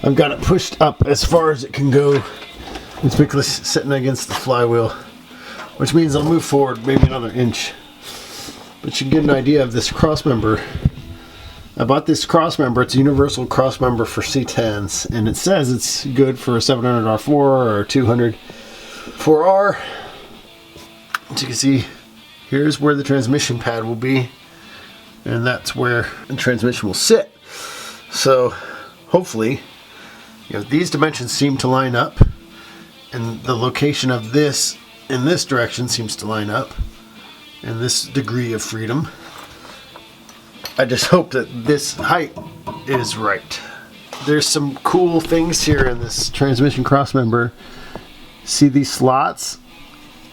I've got it pushed up as far as it can go. It's basically sitting against the flywheel, which means I'll move forward maybe another inch. But you can get an idea of this crossmember. I bought this crossmember. It's a universal crossmember for C10s, and it says it's good for a 700 R4 or 200 4R. As you can see, here's where the transmission pad will be, and that's where the transmission will sit. So hopefully, these dimensions seem to line up, and the location of this in this direction seems to line up, and this degree of freedom. I just hope that this height is right. There's some cool things here in this transmission crossmember. See these slots?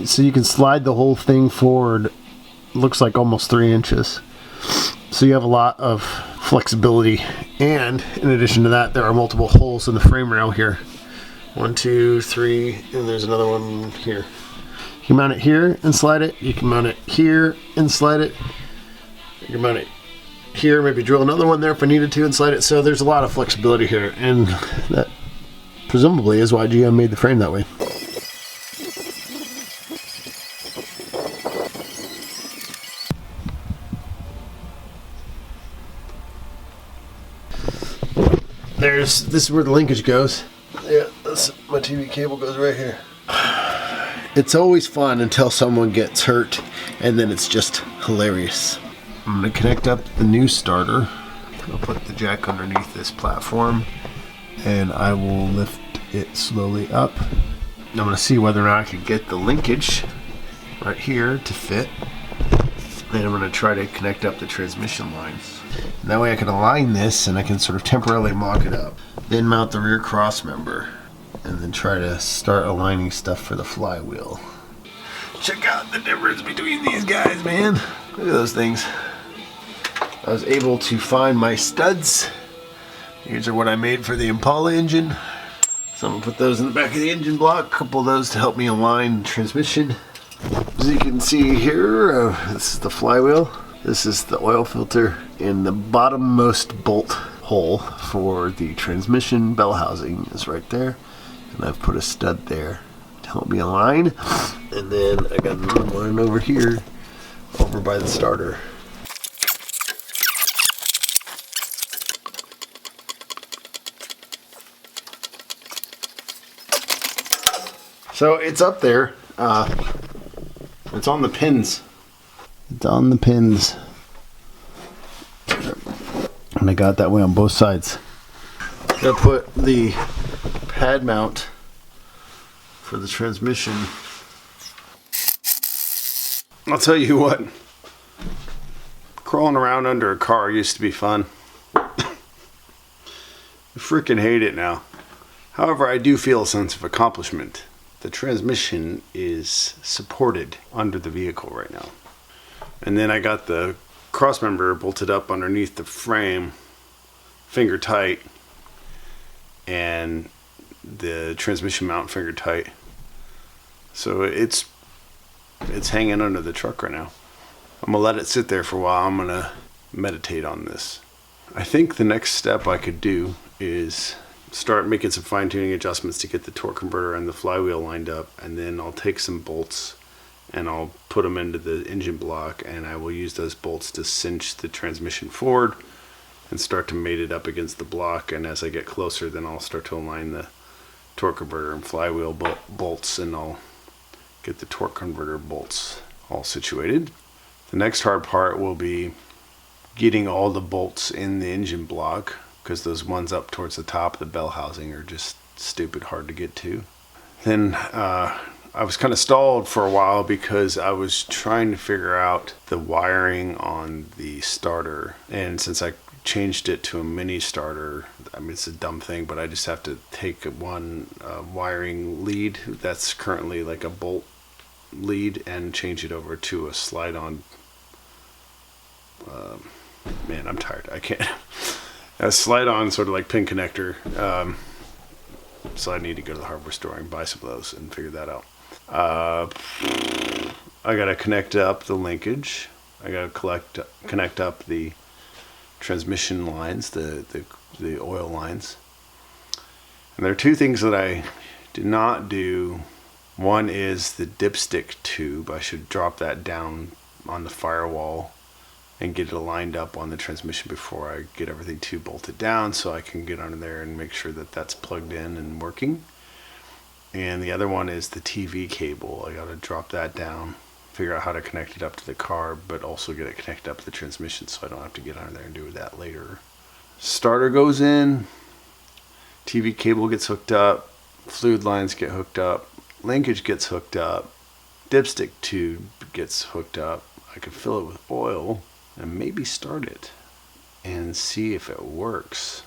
So you can slide the whole thing forward. Looks like almost 3 inches. So you have a lot of flexibility. And in addition to that, there are multiple holes in the frame rail here. 1, 2, 3, and there's another one here. You can mount it here and slide it. You can mount it here and slide it. You can mount it here, maybe drill another one there if I needed to and slide it. So there's a lot of flexibility here, and that presumably is why GM made the frame that way. This is where the linkage goes. Yeah, my TV cable goes right here. It's always fun until someone gets hurt, and then it's just hilarious. I'm going to connect up the new starter. I'll put the jack underneath this platform, and I will lift it slowly up. I'm going to see whether or not I can get the linkage right here to fit. Then I'm going to try to connect up the transmission lines. And that way I can align this, and I can sort of temporarily mock it up. Then mount the rear cross member, and then try to start aligning stuff for the flywheel. Check out the difference between these guys, man. Look at those things. I was able to find my studs. These are what I made for the Impala engine. So I'm gonna put those in the back of the engine block. A couple of those to help me align the transmission. As you can see here, this is the flywheel. This is the oil filter, and the bottommost bolt hole for the transmission bell housing is right there. And I've put a stud there to help me align. And then I got another one over here, over by the starter. So it's up there. It's on the pins. It's on the pins. And I got it that way on both sides. Gotta put the pad mount for the transmission. I'll tell you what, crawling around under a car used to be fun. I freaking hate it now. However, I do feel a sense of accomplishment. The transmission is supported under the vehicle right now. And then I got the crossmember bolted up underneath the frame, finger tight, and the transmission mount finger tight. So it's hanging under the truck right now. I'm gonna let it sit there for a while. I'm gonna meditate on this. I think the next step I could do is start making some fine-tuning adjustments to get the torque converter and the flywheel lined up, and then I'll take some bolts and I'll put them into the engine block, and I will use those bolts to cinch the transmission forward and start to mate it up against the block. And as I get closer, then I'll start to align the torque converter and flywheel bolts, and I'll get the torque converter bolts all situated. The next hard part will be getting all the bolts in the engine block, because those ones up towards the top of the bell housing are just stupid hard to get to. Then I was kind of stalled for a while because I was trying to figure out the wiring on the starter. And since I changed it to a mini starter, I mean, it's a dumb thing, but I just have to take one wiring lead that's currently like a bolt lead and change it over to a slide-on. Man, I'm tired. I can't. A slide-on sort of like pin connector. So I need to go to the hardware store and buy some of those and figure that out. I gotta connect up the linkage. I gotta connect up the transmission lines, the oil lines. And there are two things that I did not do. One is the dipstick tube. I should drop that down on the firewall and get it lined up on the transmission before I get everything tube bolted down, so I can get under there and make sure that that's plugged in and working. And the other one is the TV cable. I gotta drop that down, figure out how to connect it up to the car, but also get it connected up to the transmission so I don't have to get under there and do that later. Starter goes in, TV cable gets hooked up, fluid lines get hooked up, linkage gets hooked up, dipstick tube gets hooked up. I can fill it with oil and maybe start it and see if it works.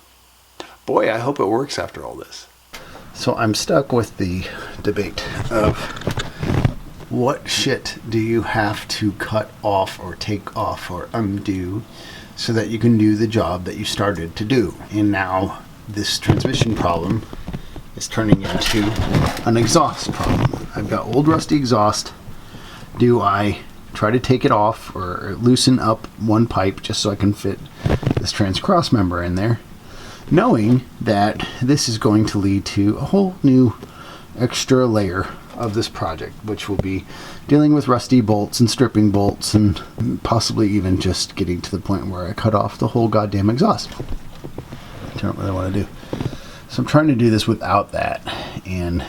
Boy, I hope it works after all this. So I'm stuck with the debate of what shit do you have to cut off or take off or undo so that you can do the job that you started to do. And now this transmission problem is turning into an exhaust problem. I've got old rusty exhaust. Do I try to take it off or loosen up one pipe just so I can fit this trans cross member in there, knowing that this is going to lead to a whole new extra layer of this project, which will be dealing with rusty bolts and stripping bolts and possibly even just getting to the point where I cut off the whole goddamn exhaust, which I don't really want to do. So I'm trying to do this without that, and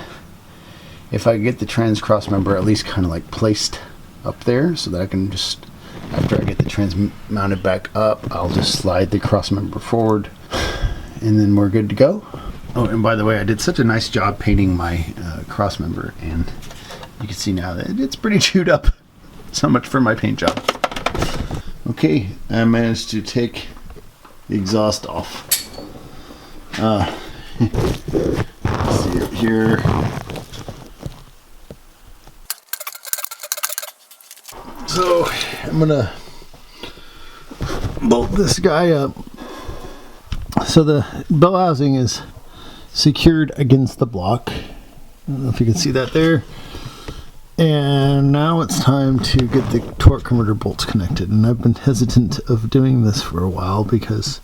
if I get the trans cross member at least kind of like placed up there so that I can just, after I get the trans mounted back up, I'll just slide the cross member forward and then we're good to go. Oh, and by the way, I did such a nice job painting my cross member, and you can see now that it's pretty chewed up. So much for my paint job. Okay, I managed to take the exhaust off. Let's see it here. So I'm gonna bolt this guy up. So the bell housing is secured against the block. I don't know if you can see that there. And now it's time to get the torque converter bolts connected. And I've been hesitant of doing this for a while because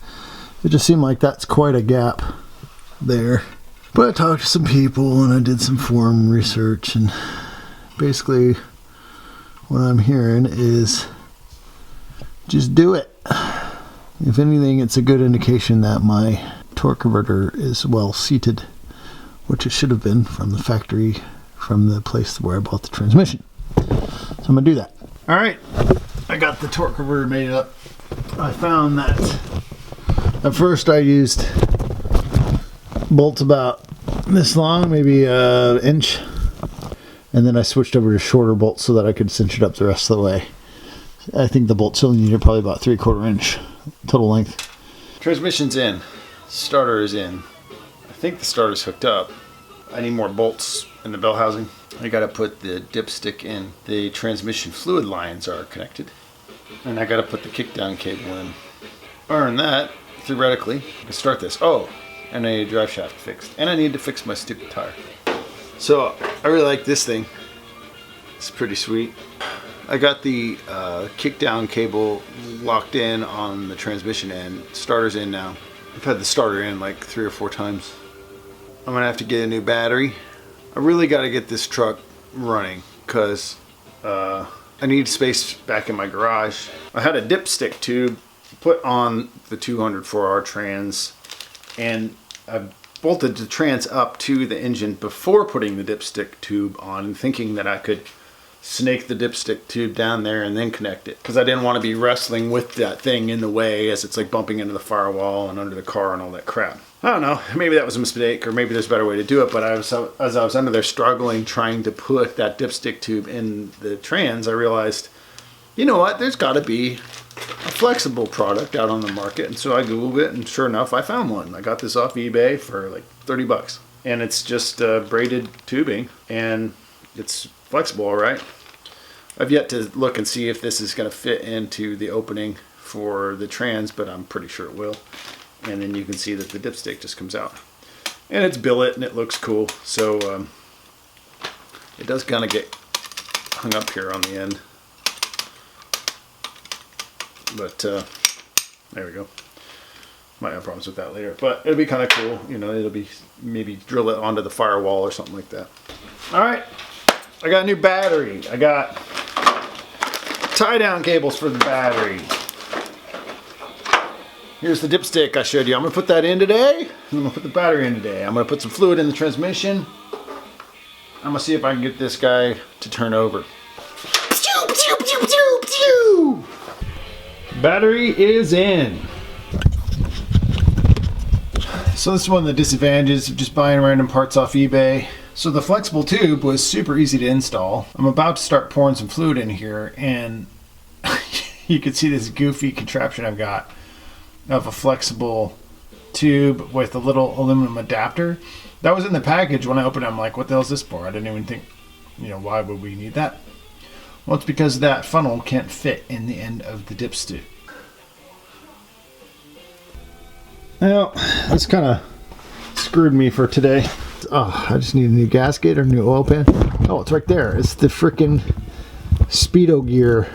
it just seemed like that's quite a gap there. But I talked to some people and I did some forum research, and basically what I'm hearing is just do it. If anything, it's a good indication that my torque converter is well seated, which it should have been from the factory, from the place where I bought the transmission. So I'm gonna do that. All right, I got the torque converter made up. I found that at first I used bolts about this long, maybe an inch, and then I switched over to shorter bolts so that I could cinch it up the rest of the way. I think the bolts only needed probably about 3/4 inch total length. Transmission's in, starter is in. I think the starter's hooked up. I need more bolts in the bell housing. I gotta put the dipstick in. The transmission fluid lines are connected, and I gotta put the kickdown cable in. Other than that, theoretically, I can start this. Oh, and I need a drive shaft fixed, and I need to fix my stupid tire. So I really like this thing. It's pretty sweet. I got the kickdown cable locked in on the transmission end. Starter's in now. I've had the starter in like 3 or 4 times. I'm gonna have to get a new battery. I really got to get this truck running because I need space back in my garage. I had a dipstick tube put on the 204R trans, and I bolted the trans up to the engine before putting the dipstick tube on, thinking that I could snake the dipstick tube down there and then connect it, because I didn't want to be wrestling with that thing in the way as it's like bumping into the firewall and under the car and all that crap. I don't know, maybe that was a mistake, or maybe there's a better way to do it, but as I was under there struggling trying to put that dipstick tube in the trans, I realized, you know what, there's got to be a flexible product out on the market. And so I googled it, and sure enough I found one. I got this off eBay for like 30 bucks, and it's just braided tubing, and it's flexible, all right. I've yet to look and see if this is going to fit into the opening for the trans, but I'm pretty sure it will. And then you can see that the dipstick just comes out, and it's billet and it looks cool. So it does kind of get hung up here on the end, but there we go. Might have problems with that later, but it'll be kind of cool. You know, it'll be maybe drill it onto the firewall or something like that. All right, I got a new battery. I got tie down cables for the battery. Here's the dipstick I showed you. I'm gonna put that in today. I'm gonna put the battery in today. I'm gonna put some fluid in the transmission. I'm gonna see if I can get this guy to turn over. Battery is in. So this is one of the disadvantages of just buying random parts off eBay. So the flexible tube was super easy to install. I'm about to start pouring some fluid in here, and you can see this goofy contraption I've got of a flexible tube with a little aluminum adapter. That was in the package. When I opened it, I'm like, what the hell is this for? I didn't even think, why would we need that? Well, it's because that funnel can't fit in the end of the dipstick. Well, that's kind of screwed me for today. Oh, I just need a new gasket or a new oil pan. Oh, it's right there. It's the freaking Speedo gear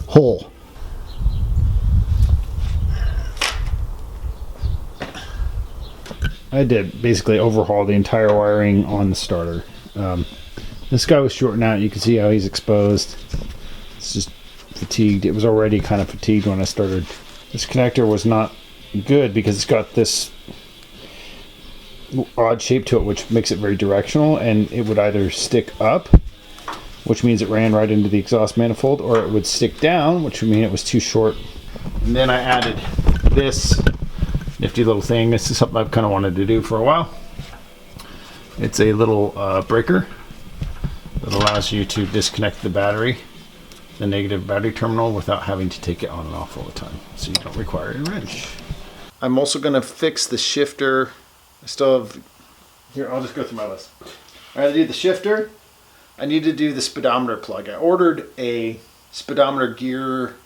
hole. I had to basically overhaul the entire wiring on the starter. This guy was shorting out. You can see how he's exposed. It's just fatigued. It was already kind of fatigued when I started. This connector was not good because it's got this odd shape to it, which makes it very directional, and it would either stick up, which means it ran right into the exhaust manifold, or it would stick down, which would mean it was too short. And then I added this nifty little thing. This is something I've kind of wanted to do for a while. It's a little breaker that allows you to disconnect the battery, the negative battery terminal, without having to take it on and off all the time, so you don't require a wrench. I'm also going to fix the shifter. I still have, here, I'll just go through my list. I had to do the shifter. I need to do the speedometer plug. I ordered a speedometer gear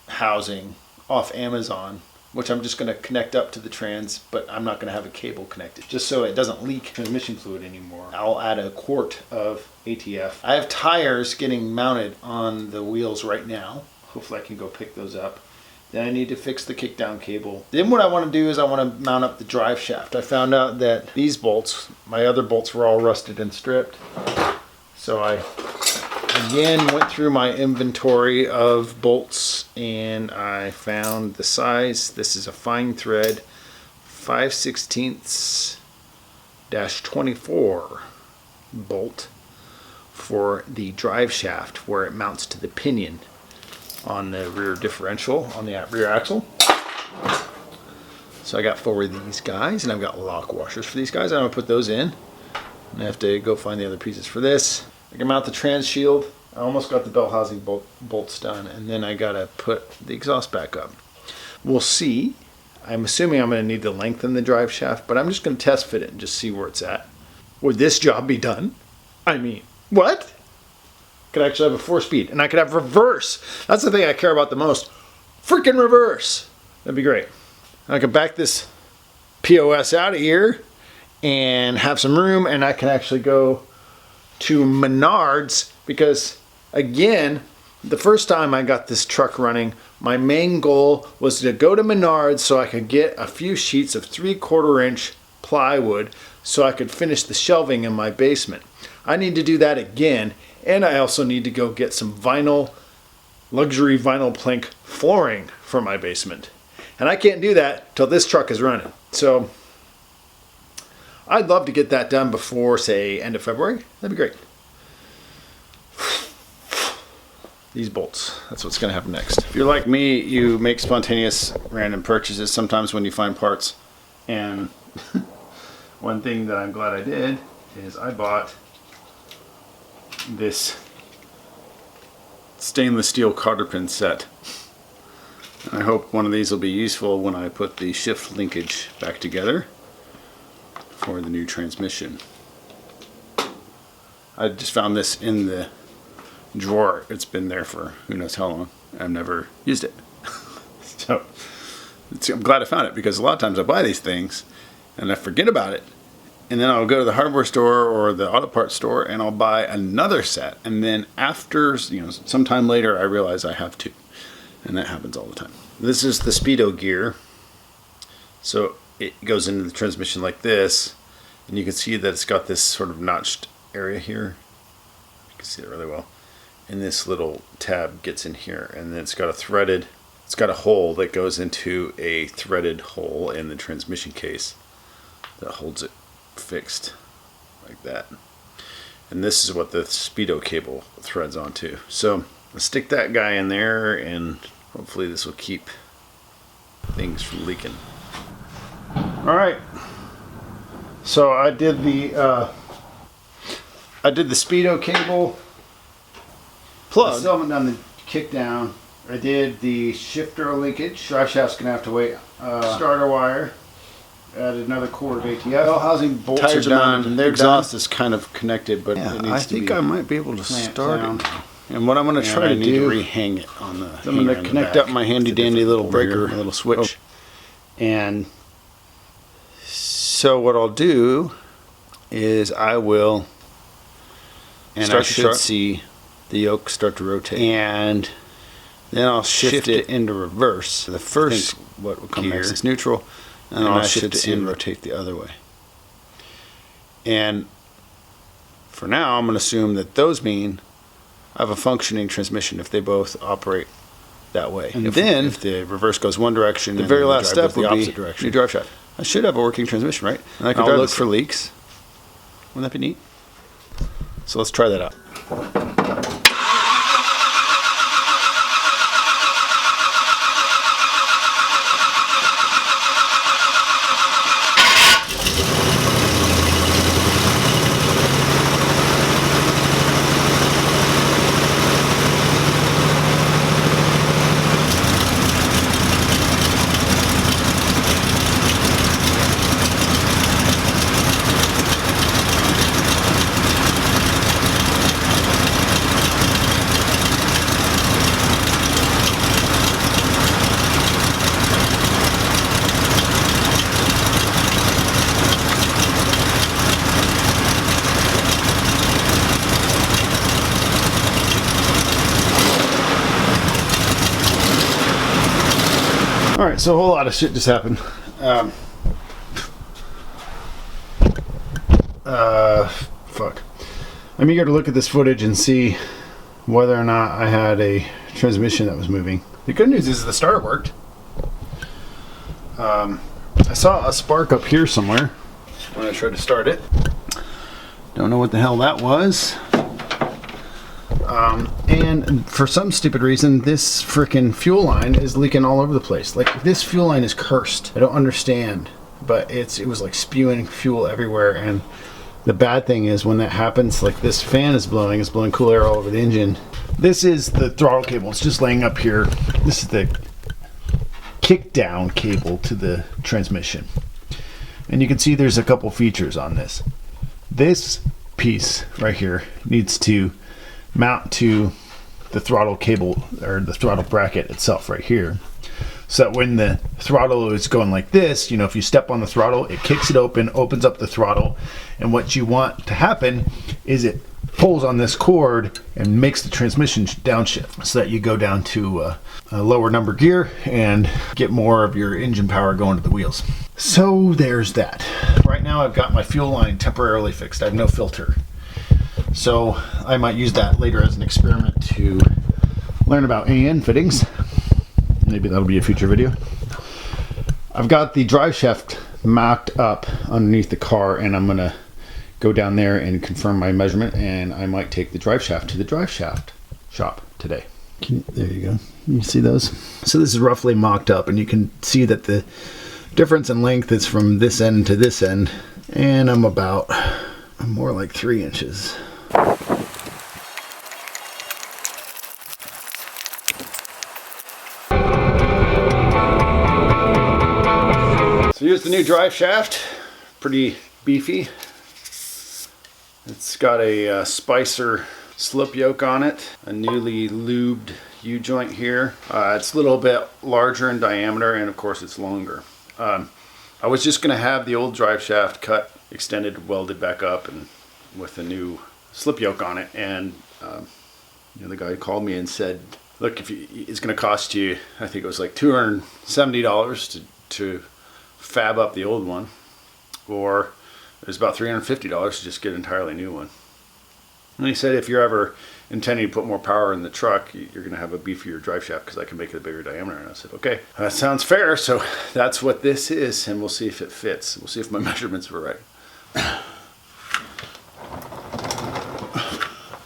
housing off Amazon, which I'm just going to connect up to the trans, but I'm not going to have a cable connected, just so it doesn't leak transmission fluid anymore. I'll add a quart of ATF. I have tires getting mounted on the wheels right now. Hopefully I can go pick those up. Then I need to fix the kickdown cable. Then what I want to do is I want to mount up the drive shaft. I found out that these bolts, my other bolts, were all rusted and stripped. So I again went through my inventory of bolts and I found the size. This is a fine thread 5/16-24 bolt for the drive shaft where it mounts to the pinion on the rear differential on the rear axle. So I got 4 of these guys, and I've got lock washers for these guys. I'm gonna put those in. And I have to go find the other pieces for this. I can mount the trans shield. I almost got the bell housing bolts done, and then I gotta put the exhaust back up. We'll see. I'm assuming I'm gonna need to lengthen the drive shaft, but I'm just gonna test fit it and just see where it's at. Would this job be done? I mean, what? Could actually have a 4-speed, and I could have reverse. That's the thing I care about the most. Freaking reverse. That'd be great. I can back this POS out of here and have some room, and I can actually go to Menards because, again, the first time I got this truck running, my main goal was to go to Menards so I could get a few sheets of 3/4-inch plywood so I could finish the shelving in my basement. I need to do that again. And I also need to go get some luxury vinyl plank flooring for my basement. And I can't do that till this truck is running. So I'd love to get that done before, say, end of February. That'd be great. These bolts, that's what's gonna happen next. If you're like me, you make spontaneous random purchases sometimes when you find parts. And one thing that I'm glad I did is I bought this stainless steel cotter pin set. And I hope one of these will be useful when I put the shift linkage back together for the new transmission. I just found this in the drawer. It's been there for who knows how long. I've never used it. So I'm glad I found it, because a lot of times I buy these things and I forget about it. And then I'll go to the hardware store or the auto parts store and I'll buy another set. And then after, sometime later, I realize I have 2. And that happens all the time. This is the Speedo gear. So it goes into the transmission like this, and you can see that it's got this sort of notched area here. You can see it really well. And this little tab gets in here, and then it's got a hole that goes into a threaded hole in the transmission case that holds it fixed like that. And this is what the speedo cable threads onto. So I'll stick that guy in there, and hopefully this will keep things from leaking. All right. So I did the speedo cable plug. I still haven't done the kick down. I did the shifter linkage. Drive shaft's gonna have to wait. Starter wire. Added another cord of ATF. Bell housing bolts Tires are done. done. The exhaust Done. is kind of connected, but Yeah, it needs I to think be I might be able to start down. it. And what I'm going to try to need do, to rehang it on the. I'm going to connect up my handy dandy little breaker, here. little switch. And so what I'll do is I will, and I should see the yoke start to rotate. And then I'll shift it into reverse. The first what will come next is neutral, and I'll shift it and rotate the other way. And for now, I'm going to assume that those mean I have a functioning transmission if they both operate that way. And then, if the reverse goes one direction, the very last step would be new drive shaft. I should have a working transmission, right? And I can look for leaks. Wouldn't that be neat? So let's try that out. Alright, so a whole lot of shit just happened. Fuck. I'm eager to look at this footage and see whether or not I had a transmission that was moving. The good news is the starter worked. I saw a spark up here somewhere when I tried to start it. Don't know what the hell that was. And for some stupid reason, this frickin' fuel line is leaking all over the place. Like, this fuel line is cursed. I don't understand, but it was like spewing fuel everywhere. And the bad thing is when that happens, like this fan is blowing cool air all over the engine. This is the throttle cable. It's just laying up here. This is the kick down cable to the transmission. And you can see there's a couple features on this. This piece right here needs to mount to the throttle cable, or the throttle bracket itself right here, so that when the throttle is going like this, you know, if you step on the throttle, it kicks it open, opens up the throttle, and what you want to happen is it pulls on this cord and makes the transmission downshift, so that you go down to a lower number gear and get more of your engine power going to the wheels. So there's that. Right now I've got my fuel line temporarily fixed. I have no filter. So I might use that later as an experiment to learn about AN fittings. Maybe that'll be a future video. I've got the drive shaft mocked up underneath the car, and I'm gonna go down there and confirm my measurement, and I might take the drive shaft to the drive shaft shop today. There you go. You see those? So this is roughly mocked up, and you can see that the difference in length is from this end to this end, and I'm more like 3 inches. So here's the new drive shaft. Pretty beefy. It's got a Spicer slip yoke on it, a newly lubed U-joint here. It's a little bit larger in diameter, and of course it's longer. I was just going to have the old drive shaft cut, extended, welded back up, and with a new slip yoke on it. And the guy called me and said, look, it's going to cost you, I think it was like $270 to fab up the old one, or it was about $350 to just get an entirely new one. And he said if you're ever intending to put more power in the truck, you're going to have a beefier drive shaft because I can make it a bigger diameter. And I said, okay, that sounds fair. So that's what this is, and we'll see if it fits. We'll see if my measurements were right.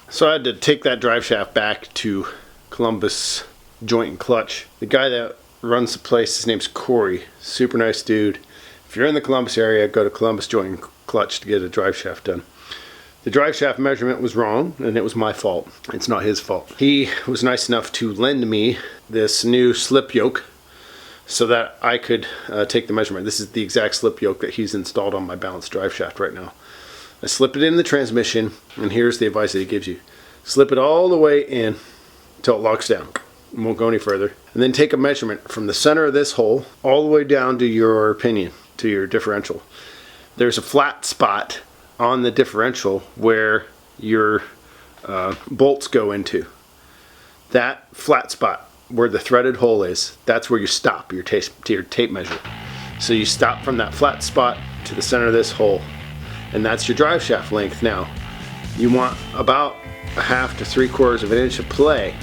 So I had to take that drive shaft back to Columbus Joint and Clutch. The guy that runs the place, his name's Corey. Super nice dude. If you're in the Columbus area, go to Columbus Joint and Clutch to get a drive shaft done. The drive shaft measurement was wrong, and it was my fault. It's not his fault. He was nice enough to lend me this new slip yoke so that I could take the measurement. This is the exact slip yoke that he's installed on my balanced drive shaft right now. I slip it in the transmission, and here's the advice that he gives you. Slip it all the way in until it locks down. It won't go any further. And then take a measurement from the center of this hole all the way down to your pinion, to your differential. There's a flat spot on the differential where your bolts go into. That flat spot where the threaded hole is, that's where you stop your tape measure. So you stop from that flat spot to the center of this hole, and that's your drive shaft length. Now you want about 1/2 to 3/4 of an inch of play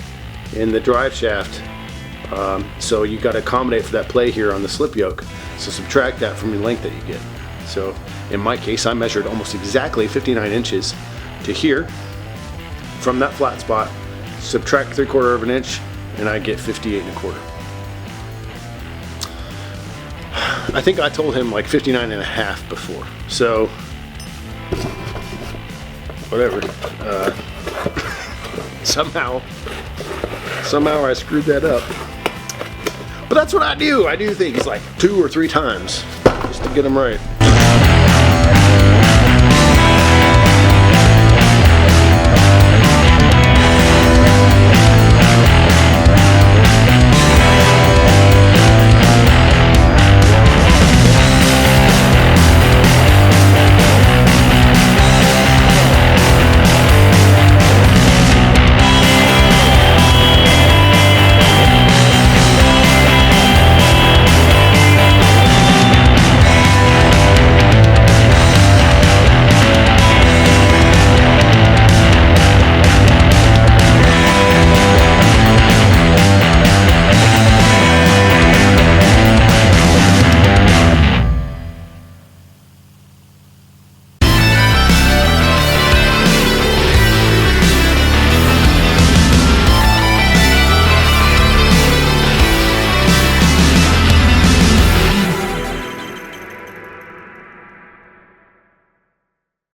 in the drive shaft, so you got to accommodate for that play here on the slip yoke. So subtract that from the length that you get. So in my case, I measured almost exactly 59 inches to here from that flat spot. Subtract 3/4 of an inch, and I get 58 1/4. I think I told him like 59 1/2 before. So whatever. Somehow I screwed that up. But that's what I do. I do things like 2 or 3 times just to get them right.